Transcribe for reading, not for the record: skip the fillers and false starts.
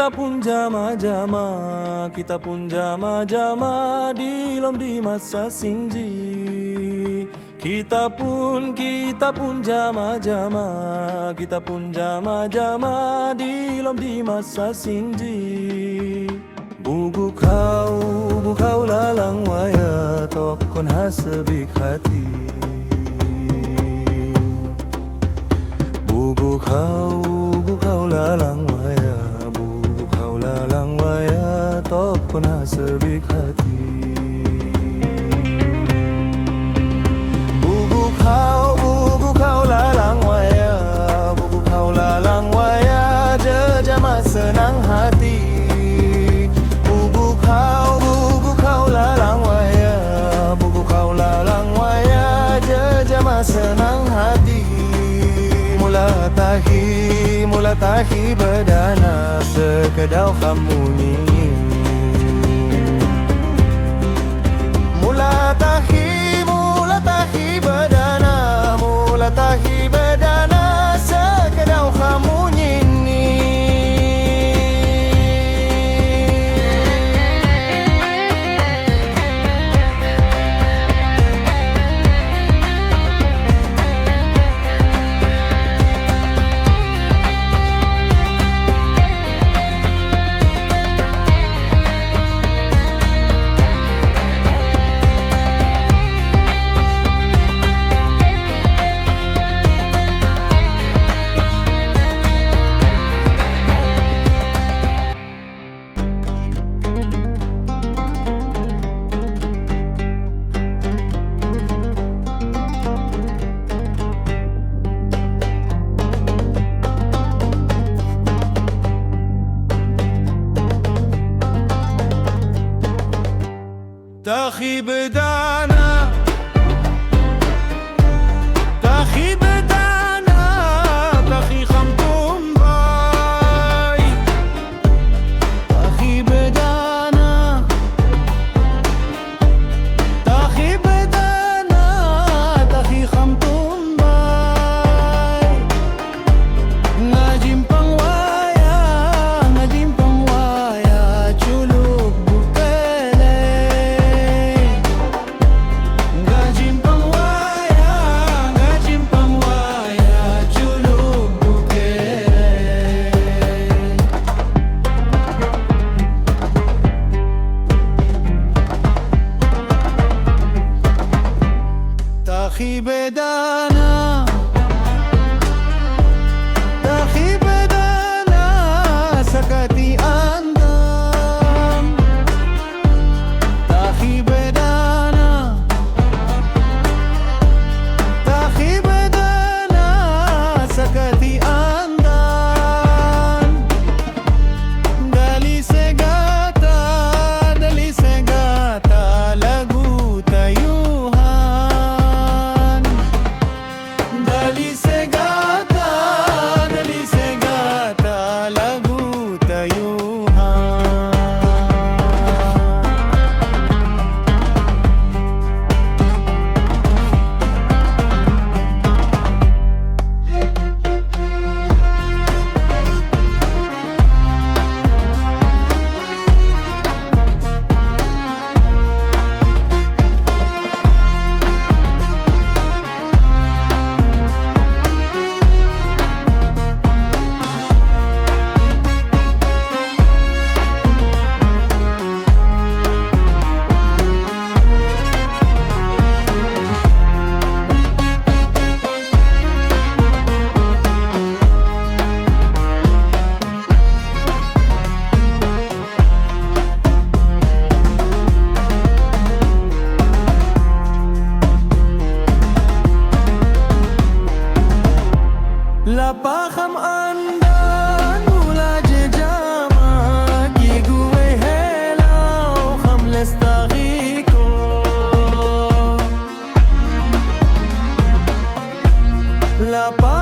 Kita pun jama-jama, kita pun jama-jama di masa sinji. Kita pun jama-jama, kita pun jama-jama di masa sinji. Bubu kau lalang waya tokon hasebik hati. Bubu kau lalang waya, bubu kau lalang waya tokon hasebik hati. Bubu kau lalang waya, bubu kau lalang waya jejama senang hati. Bubu kau lalang waya, bubu kau lalang waya jejama senang hati. Mula tahi berdana sekedau kamu ni. Mula tahi berdana, mula tahi berdana sekedau kamu ni. Tahi bedana, tahi bedana, tahi khamtum bay. Tahi bedana, tahi bedana, tahi khamtum bay. Ngajim pangwaya, culuk bukele. Tahi bedana, tahi bedana sakati andam. Tahi bedana, tahi bedana sakati andam. Dali segata lagu tayuhan. Dali segata lagu tayuhan. Lapakam andan mula jejama ki gue helau khamles tariko. Lapakam